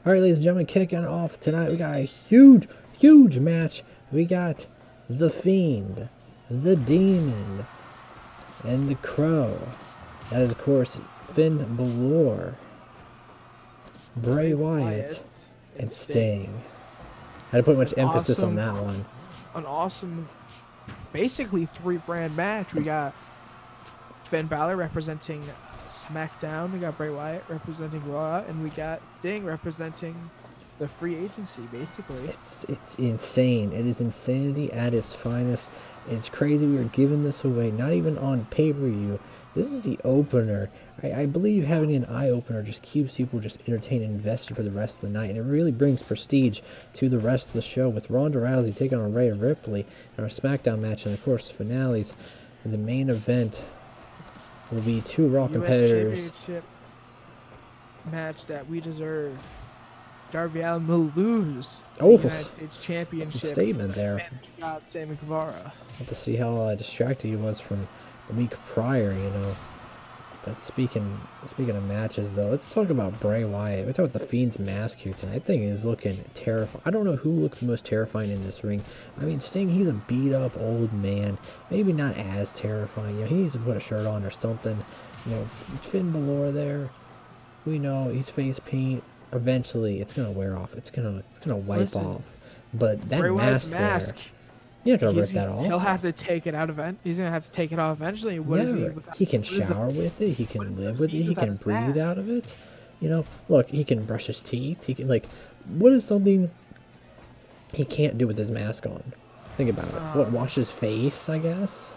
All right, ladies and gentlemen, kicking off tonight, we got a huge match. We got The Fiend, The Demon, and The Crow. That is, of course, Finn Balor, Bray Wyatt, and Sting. Had to put much emphasis on that one. An awesome, basically three-brand match. We got Finn Balor representing SmackDown, we got Bray Wyatt representing Raw, and we got Sting representing the free agency, basically. It's insane. It is insanity at its finest. It's crazy we are giving this away, not even on pay-per-view. This is the opener. I believe having an eye-opener just keeps people just entertained and invested for the rest of the night, and it really brings prestige to the rest of the show, with Ronda Rousey taking on Rhea Ripley in our SmackDown match, and of course finales. The main event will be two Raw competitors. Championship match that we deserve. Darby Allin will lose the United States Championship. Statement there. And we got Sammy Guevara. Have to see how distracted he was from the week prior, you know. But speaking of matches, though, let's talk about Bray Wyatt. Let's talk about the Fiend's mask here tonight. That thing is looking terrifying. I don't know who looks the most terrifying in this ring. I mean, Sting, he's a beat-up old man. Maybe not as terrifying. You know, he needs to put a shirt on or something. You know, Finn Balor there, we know he's face paint. Eventually, it's gonna wear off. It's gonna wipe off. But that mask there, you're not gonna rip that off. He'll have to take it out he's gonna have to take it off eventually. He can shower with it. He can live with it. He can breathe out of it. You know, look, he can brush his teeth. He can, like, what is something he can't do with his mask on? Think about it. Wash his face, I guess.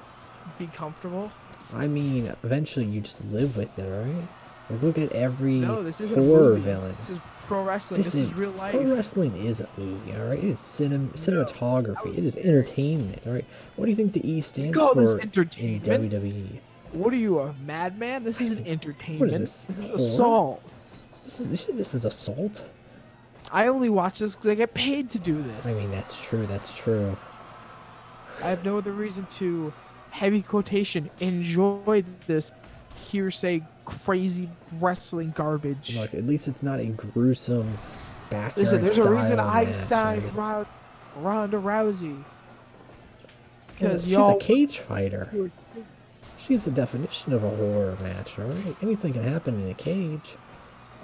Be comfortable. I mean, eventually you just live with it, right? Like, look at every horror villain. This is pro wrestling. This is real life. Pro wrestling is a movie, all right? It is cinematography. It is entertainment, all right? What do you think the E stands for in WWE? What are you, a madman? This isn't entertainment. What is this? This is assault. This is assault? I only watch this because I get paid to do this. I mean, that's true. That's true. I have no other reason to, heavy quotation, enjoy this hearsay crazy wrestling garbage. Look, at least it's not a gruesome backyard. Listen, there's a reason I signed right? Ronda Rousey. Because she's a cage fighter. She's the definition of a horror match, right? Anything can happen in a cage.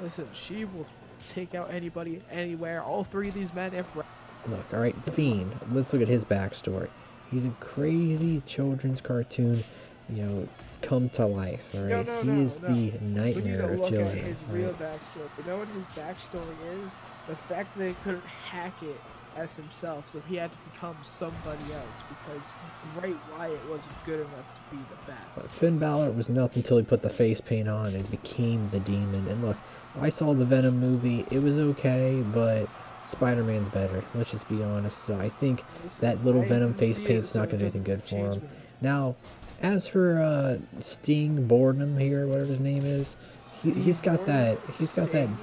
Listen, she will take out anybody, anywhere. All three of these men, if... Look, all right, Fiend. Let's look at his backstory. He's a crazy children's cartoon, you know, come to life, all right? He is the nightmare of children. At his real backstory. You know what his backstory is? The fact that they couldn't hack it as himself, so he had to become somebody else because Bray Wyatt wasn't good enough to be the best. But Finn Balor was nothing until he put the face paint on and became the Demon. And look, I saw the Venom movie. It was okay, but Spider-Man's better. Let's just be honest. So I think that little Venom face paint's not going to do anything good for him. Now, as for Sting Boredom here, whatever his name is, he's got that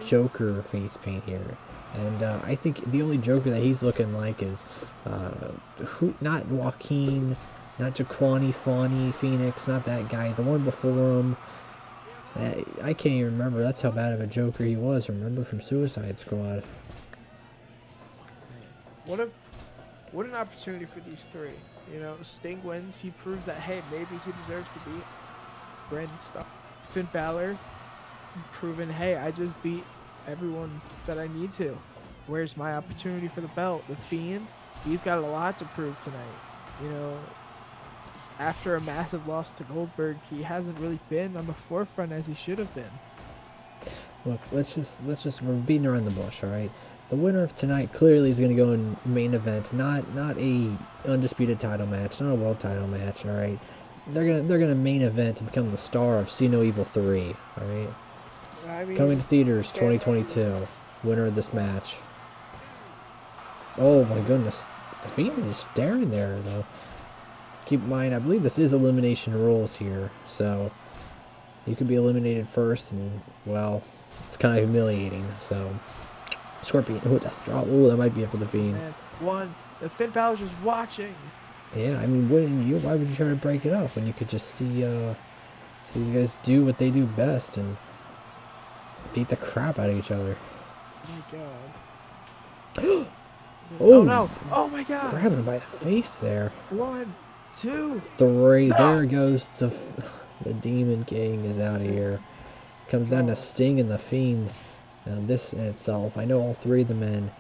Joker face paint here, and I think the only Joker that he's looking like is not Joaquin, not Jaquani Fawny Phoenix, not that guy, the one before him. I can't even remember. That's how bad of a Joker he was. Remember, from Suicide Squad. What an opportunity for these three. You know, Sting wins. He proves that, hey, maybe he deserves to beat Brandon Stark. Finn Balor proving, hey, I just beat everyone that I need to. Where's my opportunity for the belt? The Fiend, he's got a lot to prove tonight. You know, after a massive loss to Goldberg, he hasn't really been on the forefront as he should have been. Look, let's just we're beating around the bush, all right? The winner of tonight clearly is going to go in main event, not a undisputed title match, not a world title match, all right? They're gonna main event and become the star of See No Evil 3, all right? I mean, coming to theaters 2022. Winner of this match. Oh my goodness, the Fiend is staring there though. Keep in mind, I believe this is elimination rules here, so you could be eliminated first, and well, it's kind of humiliating. So. Scorpion. Oh, that's drop. Oh, that might be it for the Fiend. One. The Finn Balor's just watching. Yeah, I mean, wouldn't you? Why would you try to break it up when you could just see these guys do what they do best and beat the crap out of each other? my god. Oh, Oh no! Oh my god! grabbing him by the face there. 1, 2, 3. no! There goes the Demon King is out of here. Comes down to Sting and the Fiend. Now this in itself, I know all 3 of the men.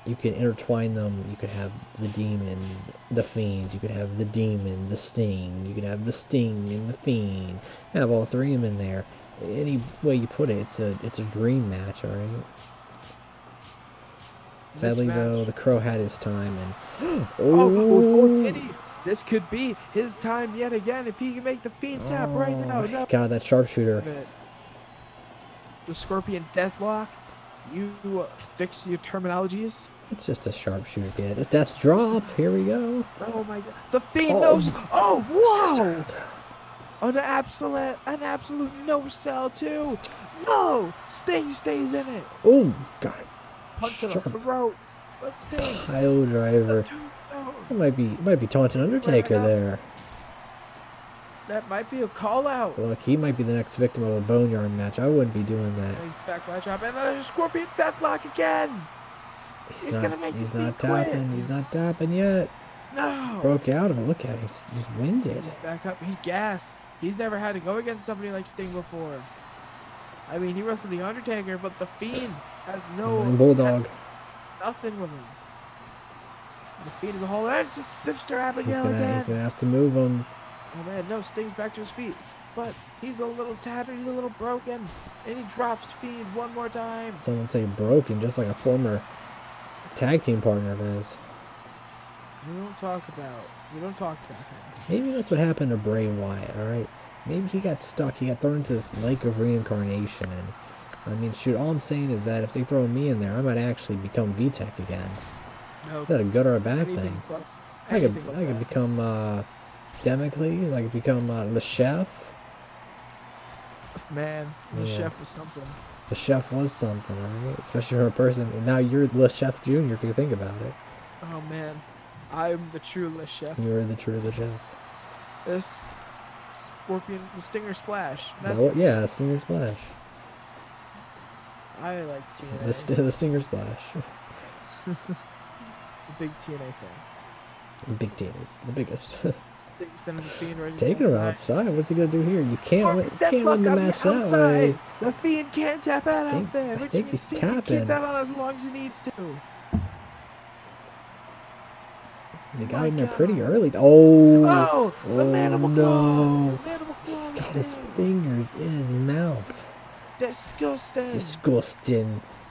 You can intertwine them. You could have the Demon, the Fiend. You could have the Demon, the Sting. You could have the Sting and the Fiend. Have all 3 of them in there. Any way you put it, it's a dream match, all right. Sadly, though, the Crow had his time, and oh, did he? This could be his time yet again if he can make the Fiend tap right now. No. God, that sharpshooter. The Scorpion Deathlock. You fix your terminologies. It's just a sharpshooter, kid. It's Death Drop. Here we go. Oh my god. The Fiend knows. Oh, whoa. An absolute no sell too. No. Sting stays in it. Oh, God. Punch to the throat. But Sting. Pile driver. It might be taunting Undertaker there. That might be a call out. Look, he might be the next victim of a boneyard match. I wouldn't be doing that. Back by drop and the Scorpion Deathlock again. He's gonna make He's not tapping. Quit. He's not tapping yet. No. Broke out of it. Look at him. He's winded. He's back up. He's gassed. He's never had to go against somebody like Sting before. I mean, he wrestled the Undertaker, but the Fiend has no Bulldog. Nothing with him. The Fiend as a whole. That's just Sister Abigail again. He's gonna have to move him. Oh man, no, Sting's back to his feet. But he's a little tattered, he's a little broken. And he drops Fiend one more time. Someone say broken, just like a former tag team partner of his. We don't talk about him. Maybe that's what happened to Bray Wyatt, alright? Maybe he got stuck, he got thrown into this lake of reincarnation, and I mean, shoot, all I'm saying is that if they throw me in there, I might actually become VTECH again. No. Is that a good or a bad thing? I could become Democles, I could become Le Chef. Man, the Chef was something. The Chef was something, right? Especially for a person. And now you're Le Chef Jr. if you think about it. Oh man, I'm the true Le Chef. You're the true Le Chef. This Scorpion, the Stinger Splash. Yeah, Stinger Splash. I like TNA. The Stinger Splash. The big TNA thing. Big TNA, the biggest. Taking him outside. What's he gonna do here? You can't win the match that way. The Fiend can't tap out there. I think he's tapping. Keep that on as long as he needs to. They got in there pretty early. Oh, the Manimal no! He's got his fingers in his mouth. Disgusting.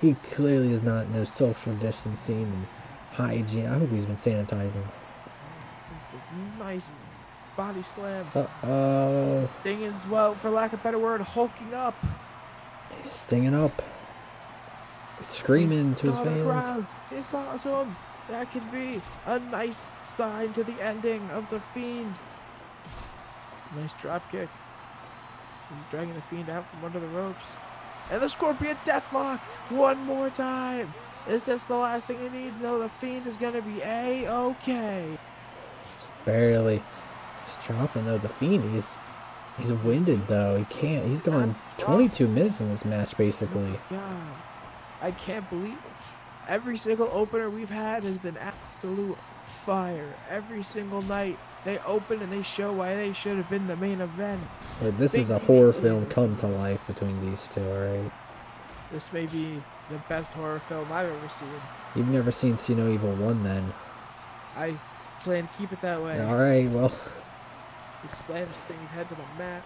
He clearly does not know social distancing and hygiene. I hope he's been sanitizing. Nice body slam. Uh-oh. Sting as well, for lack of a better word, hulking up. He's stinging up. He's screaming to his fans. He's talking to him. That could be a nice sign to the ending of the Fiend. Nice drop kick. He's dragging the Fiend out from under the ropes. And the Scorpion Deathlock one more time. Is this the last thing he needs? No, the Fiend is going to be A-okay. Just barely. He's dropping though. The Fiend, he's winded though. He can't. He's gone 22 minutes in this match basically. God, I can't believe it. Every single opener we've had has been absolute fire. Every single night they open and they show why they should have been the main event. This is a horror film come to life between these two, alright? This may be the best horror film I've ever seen. You've never seen See No Evil 1 then? I plan to keep it that way. Alright, well. He slams Sting's head to the mat.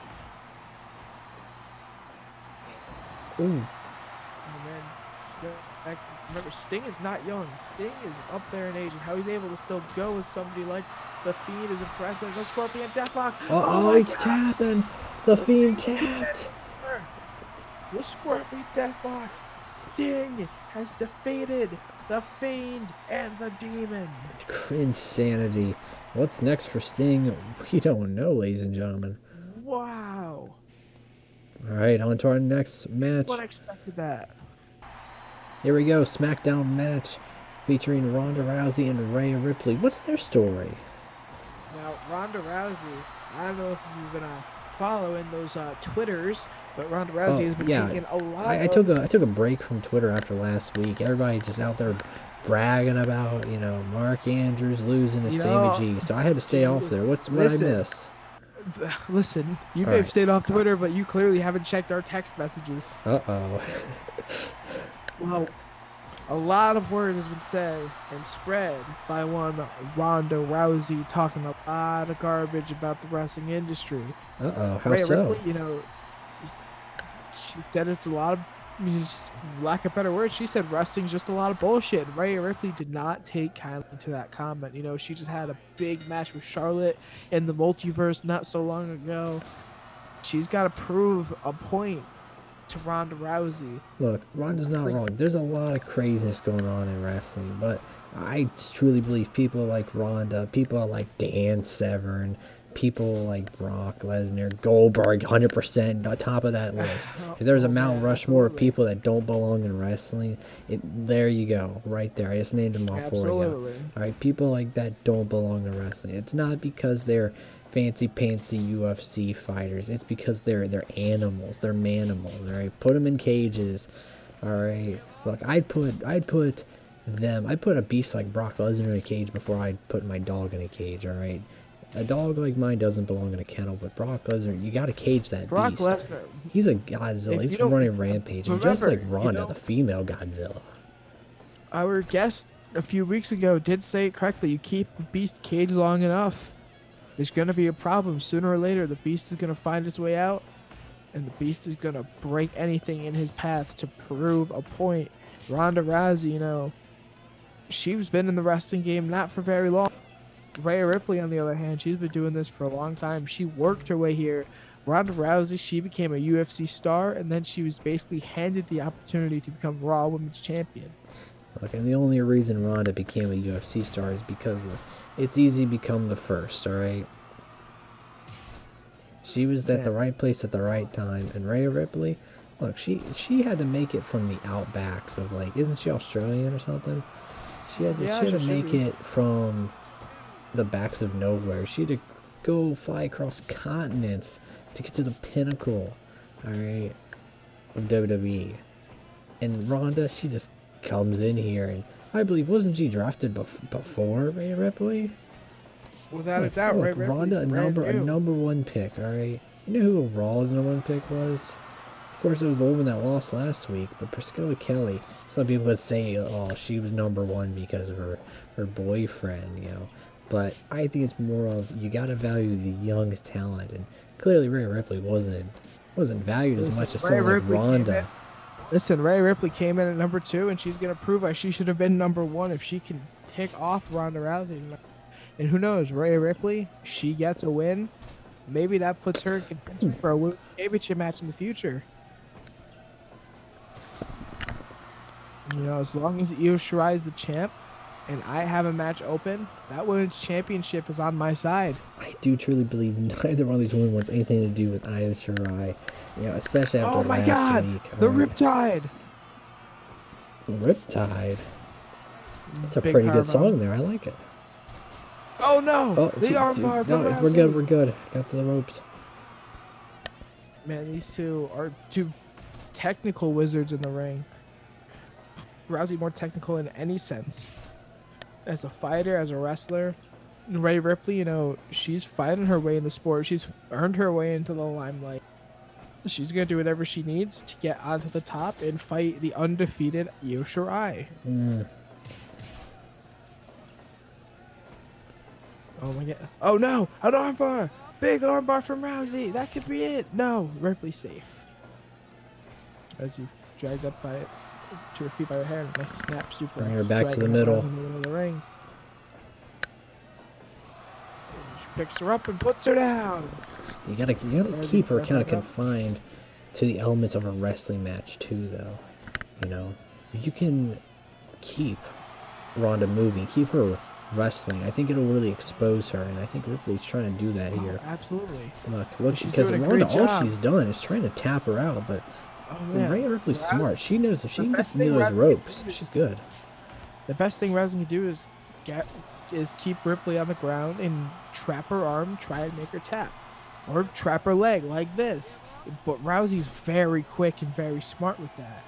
Ooh. And then, remember, Sting is not young. Sting is up there in age, and how he's able to still go with somebody like the Fiend is impressive. The Scorpion Deathlock. He's tapping. The Fiend tapped. The Scorpion Deathlock. Sting has defeated the Fiend and the Demon. Insanity. What's next for Sting? We don't know, ladies and gentlemen. Wow. Alright, on to our next match. Unexpected that. Here we go, SmackDown match featuring Ronda Rousey and Rhea Ripley. What's their story? Now, Ronda Rousey, I don't know if you've been following those Twitters, but Ronda Rousey Oh has been yeah, taking a lot I of. took a break from Twitter after last week. Everybody just out there bragging about Mark Andrews losing to You Sammy know, G. So I had to stay off there. What I listen, miss? listen. You All may have right. stayed off Twitter, but you clearly haven't checked our text messages. Uh-oh. Well, a lot of words has been said and spread by one Ronda Rousey, talking a lot of garbage about the wrestling industry. Uh-oh. How Rhea so? Ripley, she said it's a lot of, lack of better words, she said wrestling's just a lot of bullshit. Rhea Ripley did not take kindly to that comment. She just had a big match with Charlotte in the multiverse not so long ago. She's got to prove a point to Ronda Rousey. Look, Ronda's not wrong. There's a lot of craziness going on in wrestling, but I truly believe people like Ronda, people like Dan Severn, people like Brock Lesnar, Goldberg, 100% on top of that list. If there's a Mount man, Rushmore of absolutely. people that don't belong in wrestling, there you go, right there. I just named them all for you. Absolutely. All right, people like that don't belong in wrestling. It's not because they're fancy pantsy UFC fighters. It's because they're animals. They're manimals. All right, put them in cages. All right, look, I'd put a beast like Brock Lesnar in a cage before I'd put my dog in a cage. All right, a dog like mine doesn't belong in a kennel, but Brock Lesnar, you gotta cage that Brock beast. Lesnar. He's a Godzilla. If He's you don't running rampage, and just like Ronda, the female Godzilla. Our guest a few weeks ago did say it correctly. You keep the beast caged long enough, there's going to be a problem. Sooner or later, the beast is going to find its way out, and the beast is going to break anything in his path to prove a point. Ronda Rousey, she's been in the wrestling game not for very long. Rhea Ripley, on the other hand, she's been doing this for a long time. She worked her way here. Ronda Rousey, she became a UFC star, and then she was basically handed the opportunity to become Raw Women's Champion. Look, and the only reason Ronda became a UFC star is because it's easy to become the first, alright? She was at the right place at the right time, and Rhea Ripley, look, she had to make it from the outbacks of, like, isn't she Australian or something? She had to make it from the backs of nowhere. She had to go fly across continents to get to the pinnacle, alright, of WWE. And Ronda, she just comes in here, and I believe, wasn't she drafted before Rhea Ripley? Without a doubt, look, Rhea Ronda, a Ripley's number one pick, alright? You know who Raw's number one pick was? Of course, it was the woman that lost last week, but Priscilla Kelly. Some people would say, oh, she was number one because of her boyfriend, But I think it's more of, you gotta value the young talent, and clearly Rhea Ripley wasn't valued as much as someone like Ronda. Listen, Rhea Ripley came in at number 2, and she's going to prove why she should have been number 1 if she can tick off Ronda Rousey. And who knows, Rhea Ripley, she gets a win. Maybe that puts her in contention for a women's championship match in the future. As long as Io Shirai is the champ, and I have a match open, that women's championship is on my side. I do truly believe neither one of these women wants anything to do with Io Shirai, especially after last week. Oh my God, the Riptide! Riptide? It's a pretty good song there. I like it. Oh no! The armbar. No, we're good. Got to the ropes. Man, these two are two technical wizards in the ring. Rousey more technical in any sense. As a fighter, as a wrestler. Rhea Ripley, she's fighting her way in the sport. She's earned her way into the limelight. She's going to do whatever she needs to get onto the top and fight the undefeated Io Shirai. Oh my God. Oh no! An armbar! Big armbar from Rousey! That could be it! No! Ripley's safe. As you dragged up to her feet by her hair, nice snap suplex. Bring her back to the middle. In the middle of the ring. She picks her up and puts her down. You gotta keep her kind of confined to the elements of a wrestling match too, though. You can keep Ronda moving, keep her wrestling. I think it'll really expose her, and I think Ripley's trying to do that here. Absolutely. Look, because Ronda, all she's done is trying to tap her out, but Rhea Ripley's smart. She knows if she can get near those ropes, she's good. The best thing Rousey can do is keep Ripley on the ground and trap her arm, try and make her tap. or trap her leg like this. But Rousey's very quick and very smart with that.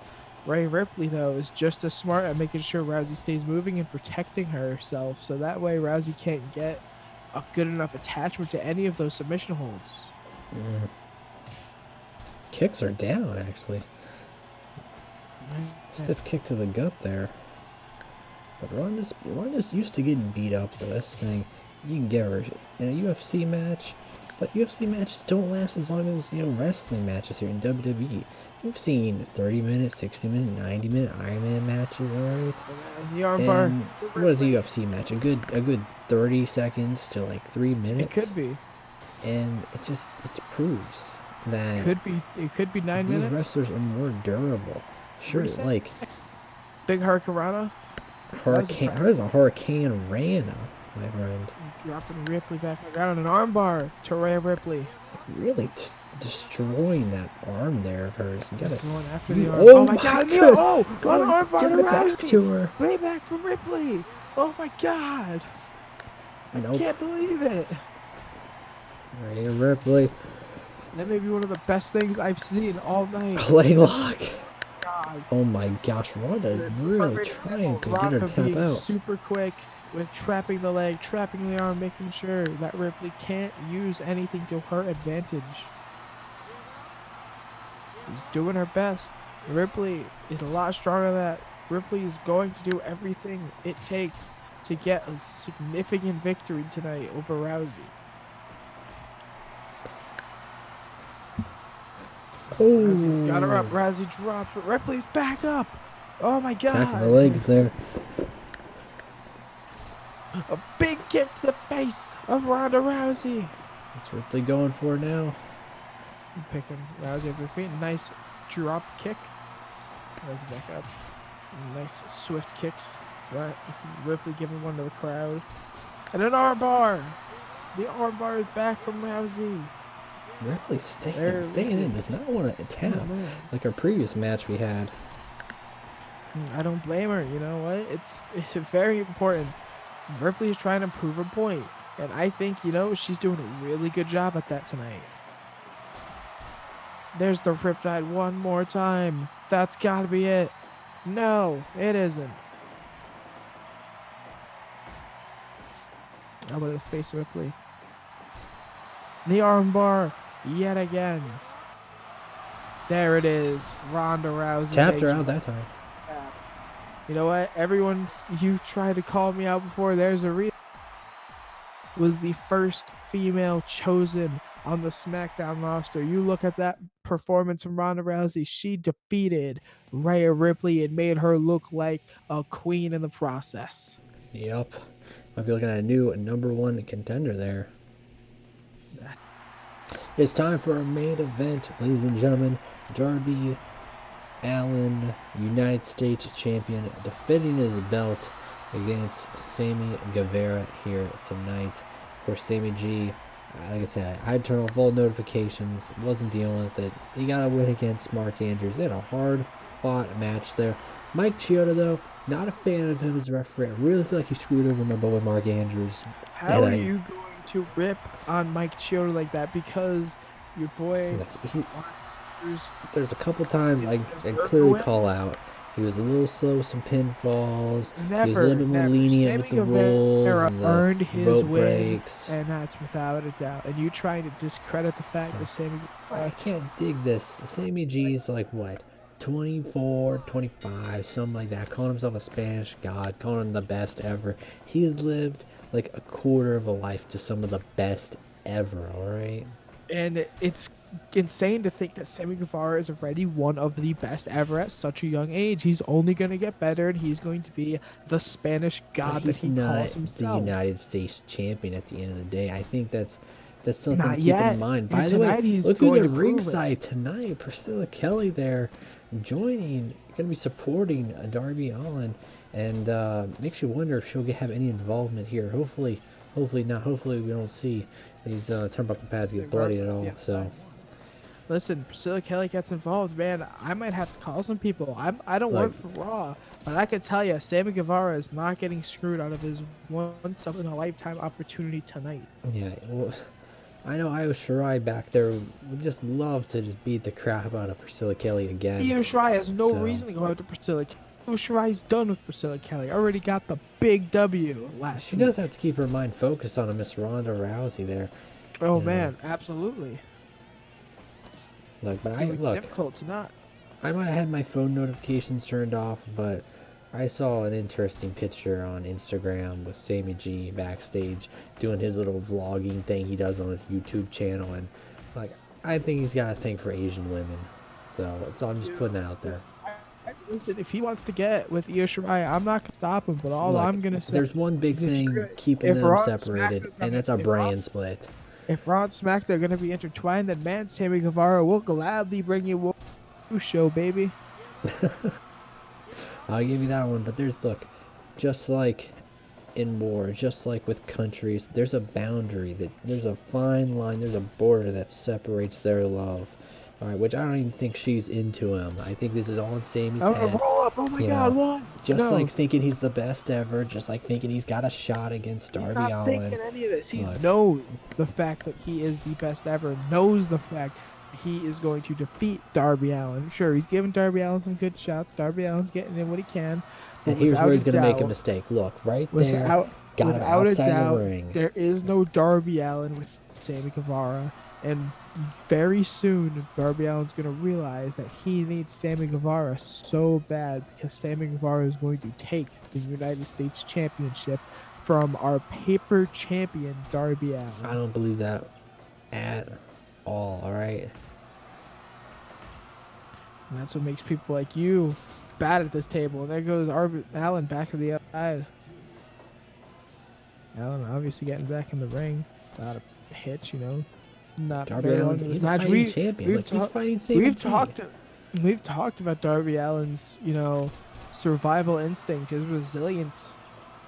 Rhea Ripley, though, is just as smart at making sure Rousey stays moving and protecting herself, so that way Rousey can't get a good enough attachment to any of those submission holds. Kicks are down, actually. Stiff kick to the gut there. But Ronda's used to getting beat up, though. This thing, you can get her in a UFC match, but UFC matches don't last as long as, wrestling matches here in WWE. We've seen 30-minute, 60-minute, 90-minute Iron Man matches, alright? The armbar. And what is a UFC match? A good 30 seconds to like 3 minutes? It could be. And it proves that it could be 9 minutes. These wrestlers are more durable. Sure, like Big Hurricanrana. How does a Hurricane Rana, my friend? Dropping Ripley back on the ground, an armbar to Rhea Ripley. Really just destroying that arm there of hers. You gotta. Going after the arm. Oh my God! Got an armbar Give to it back to her. Way back from Ripley. Oh my God! I can't believe it. Rhea Ripley. That may be one of the best things I've seen all night. Leg lock. Oh my gosh, Ronda really trying to get her tap out. Super quick with trapping the leg, trapping the arm, making sure that Ripley can't use anything to her advantage. She's doing her best. Ripley is a lot stronger than that. Ripley is going to do everything it takes to get a significant victory tonight over Rousey. Oh. Rousey's got her up. Rousey drops. Ripley's back up. Oh my God. Attacking the legs there. A big kick to the face of Ronda Rousey. What's Ripley going for now? Picking Rousey up her feet. Nice drop kick. Rousey back up. Nice swift kicks. Right. Ripley giving one to the crowd. And an armbar. The armbar is back from Rousey. Ripley staying in, does not want to tap like our previous match we had. I don't blame her. You know what? It's very important. Ripley is trying to prove her point, and I think she's doing a really good job at that tonight. There's the Riptide one more time. That's got to be it. No, it isn't. How about the face of Ripley? The armbar. Yet again. There it is. Ronda Rousey. Tapped her out that time. You know what? You've tried to call me out before. There's a reason. Was the first female chosen on the SmackDown roster. You look at that performance from Ronda Rousey. She defeated Rhea Ripley and made her look like a queen in the process. Yep. Might be looking at a new #1 contender there. It's time for our main event, ladies and gentlemen. Darby Allin, United States champion, defending his belt against Sammy Guevara here tonight. Of course, Sammy G, like I said, I turned off all notifications, wasn't dealing with it. He got a win against Mark Andrews. They had a hard-fought match there. Mike Chioda, though, not a fan of him as a referee. I really feel like he screwed over my boy Mark Andrews. How are you going to rip on Mike Chioda like that? Because your boy... There's a couple times I clearly call out. He was a little slow with some pinfalls. He was a little bit more lenient with the rolls and the rope breaks. And that's without a doubt. And you trying to discredit the fact that Sammy... I can't dig this. Sammy G's like, what, 24, 25, something like that. Calling himself a Spanish god. Calling him the best ever. He's lived like a quarter of a life to some of the best ever, alright? And it's insane to think that Sammy Guevara is already one of the best ever at such a young age. He's only going to get better, and he's going to be the Spanish god that he calls himself. He's not the United States champion at the end of the day. I think that's something to keep in mind. By the way, look who's at ringside tonight. Priscilla Kelly there joining, going to be supporting Darby Allin, and makes you wonder if she'll have any involvement here. Hopefully not. Hopefully we don't see these turnbuckle pads get bloody at all. Yeah. So, listen, Priscilla Kelly gets involved, man. I might have to call some people. I don't work for Raw, but I can tell you, Sammy Guevara is not getting screwed out of his once in a lifetime opportunity tonight. Yeah, well, I know Io Shirai back there would just love to just beat the crap out of Priscilla Kelly again. Io Shirai has no So- reason to go after Priscilla Kelly. Io Shirai's done with Priscilla Kelly. Already got the big W last She week. does have to keep her mind focused on a Miss Ronda Rousey there. Oh Yeah. man, absolutely. Look, but It's look, difficult to not. I might have had my phone notifications turned off, but I saw an interesting picture on Instagram with Sammy G backstage doing his little vlogging thing he does on his YouTube channel, and like I think he's got a thing for Asian women, so I'm just putting it out there. Listen, if he wants to get with Io Shirai, I'm not gonna stop him. But all Look, I'm gonna say, there's one big is if thing you're- keeping if them Raw and separated, SmackDown and that's a if Raw- brand split. if Raw and SmackDown are gonna be intertwined, then man, Sammy Guevara will gladly bring you a show, baby. I'll give you that one, but look, just like in war, just like with countries, there's a boundary, there's a fine line, there's a border that separates their love. All right, which I don't even think she's into him. I think this is all in Sammy's head. Roll up! Oh my you God! know, What? Just No. like thinking he's the best ever, just like thinking he's got a shot against He's Darby not Allin. thinking any of this. He Look. knows the fact that he is the best ever. Knows the fact he is going to defeat Darby Allin. Sure, he's giving Darby Allin some good shots. Darby Allin's getting in what he can. But And here's where he's without going to make a doubt- mistake. Look, right there, Without, got him without a outside doubt, the ring. there is no Darby Allin with Sammy Guevara, and very soon Darby Allin's going to realize that he needs Sammy Guevara so bad because Sammy Guevara is going to take the United States Championship from our paper champion Darby Allin. I don't believe that at all, right? And that's what makes people like you bad at this table. And there goes Allin back to the outside. Allin obviously getting back in the ring. Not a hitch, you know. Not Darby very long Allin's in this he's a match. fighting champion. we've Like, he's talk- fighting Sammy We've talked about Darby Allin's, survival instinct, his resilience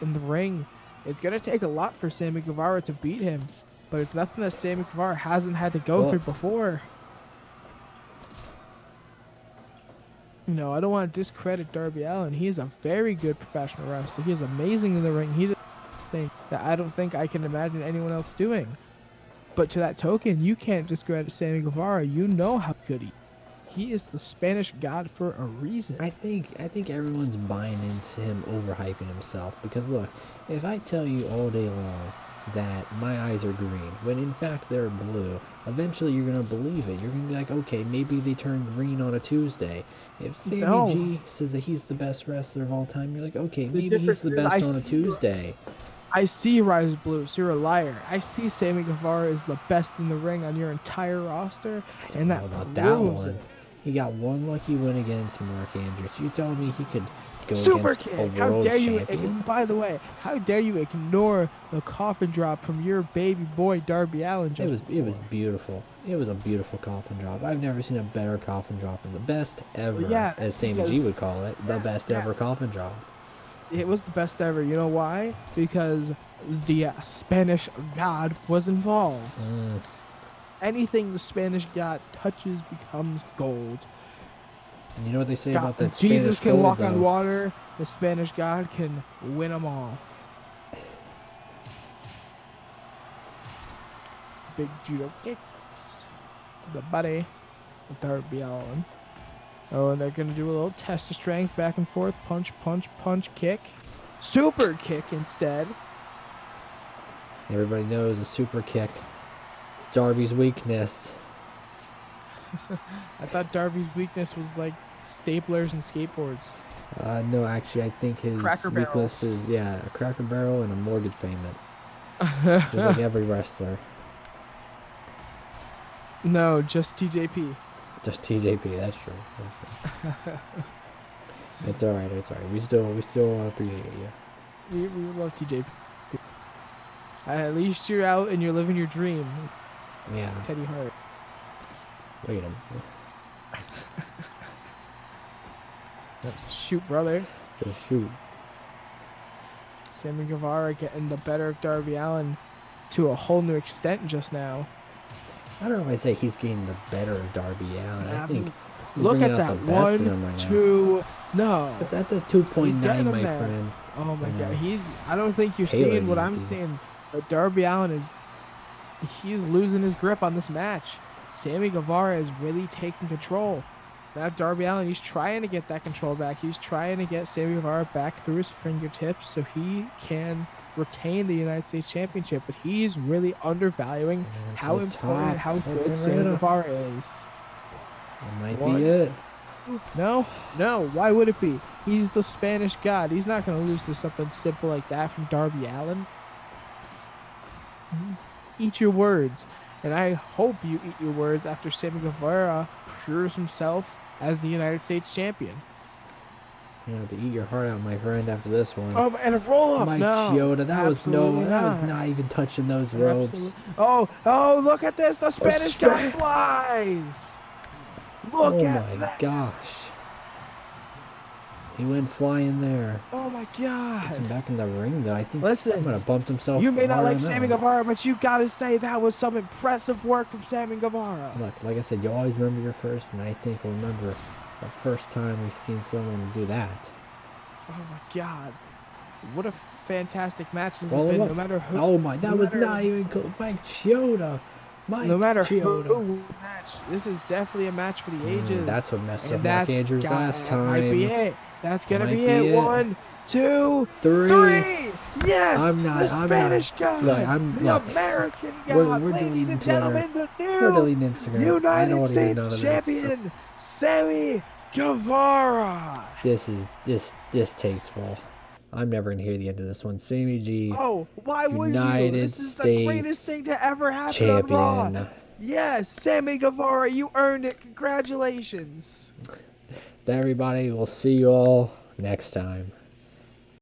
in the ring. It's gonna take a lot for Sammy Guevara to beat him, but it's nothing that Sammy Guevara hasn't had to go Well- through before. I don't want to discredit Darby Allin. He is a very good professional wrestler. He is amazing in the ring. He does things that I don't think I can imagine anyone else doing. But to that token, you can't discredit Sammy Guevara. You know how good he is. He is the Spanish God for a reason. I think everyone's buying into him overhyping himself, because look, if I tell you all day long that my eyes are green when in fact they're blue, eventually you're gonna believe it. You're gonna be like, okay, maybe they turn green on a Tuesday. If Sammy No. G says that he's the best wrestler of all time, you're like, okay, The maybe he's difference the is best I on a see- Tuesday. I see Rise Blue, so you're a liar. I see Sammy Guevara is the best in the ring on your entire roster, I don't and know that about that proves one. it. He got one lucky win against Mark Andrews. You telling me he could go Super against a kick! How world dare you? champion? By the way, how dare you ignore the coffin drop from your baby boy Darby Allin? It was beautiful. It was a beautiful coffin drop. I've never seen a better coffin drop, and the best ever, yeah, as Sammy because- G would call it, the best ever coffin drop. It was the best ever. You know why? Because the Spanish God was involved. Anything the Spanish God touches becomes gold. And you know what they say God, about that Jesus Spanish can gold, walk on though? water. The Spanish God can win them all. Big judo kicks to the body of Darby Allin. Oh, and they're gonna do a little test of strength, back and forth, punch, punch, punch, kick, super kick instead. Everybody knows a super kick. Darby's weakness. I thought Darby's weakness was like staplers and skateboards. No, actually, I think his Cracker weakness Barrels. is, a Cracker Barrel and a mortgage payment. Just like every wrestler. No, just TJP. Just TJP, that's true. It's alright, it's alright. We still appreciate you. We love TJP. At least you're out and you're living your dream, Yeah, Teddy Hart. look at him. Shoot, brother. Just shoot. Sammy Guevara getting the better of Darby Allin to a whole new extent just now. I don't know if I'd say he's getting the better of Darby Allin. I think he's Look bringing at out that. the best in him 1, right now. 2. No. But that's a He's 2.9, getting him my there. friend. Oh my I know. God. I don't think you're Taylor seeing what needs I'm you. seeing. But Darby Allin is he's losing his grip on this match. Sammy Guevara is really taking control. Now Darby Allin, he's trying to get that control back. He's trying to get Sammy Guevara back through his fingertips so he can retain the United States Championship. But he's really undervaluing how important, how good Sammy Guevara is. That might be it. No, why would it be? He's the Spanish God. He's not going to lose to something simple like that from Darby Allin. Eat your words. And I hope you eat your words after Sammy Guevara proves himself as the United States champion. You have to eat your heart out, my friend, after this one. Oh, and a roll-up. Mike Chioda, that was not even touching those ropes. Oh, look at this. The Spanish guy flies. Look at that. Oh, my gosh. He went flying there. Oh, my God. Gets him back in the ring, though. I think Listen, he might have bumped himself. You may not like Sammy Guevara, but you got to say that was some impressive work from Sammy Guevara. Look, like I said, you always remember your first, and I think we'll remember the first time we've seen someone do that. Oh, my God. What a fantastic match this has been, no matter who. Oh, my, that was not even close. Mike Chioda. No matter who match, this is definitely a match for the ages. That's what messed up Mark Andrews last time. Might be it. That's gonna be it. 1, 2, 3. Yes, the Spanish guy. Look, the American guy. We're deleting Twitter. We're deleting Instagram. United States champion Sammy Guevara. This is distasteful. I'm never gonna hear the end of this one. Sammy G. Oh, why would you? This is the greatest thing to ever happen champion. On Raw. Yes, Sammy Guevara, you earned it. Congratulations. Everybody, we'll see you all next time.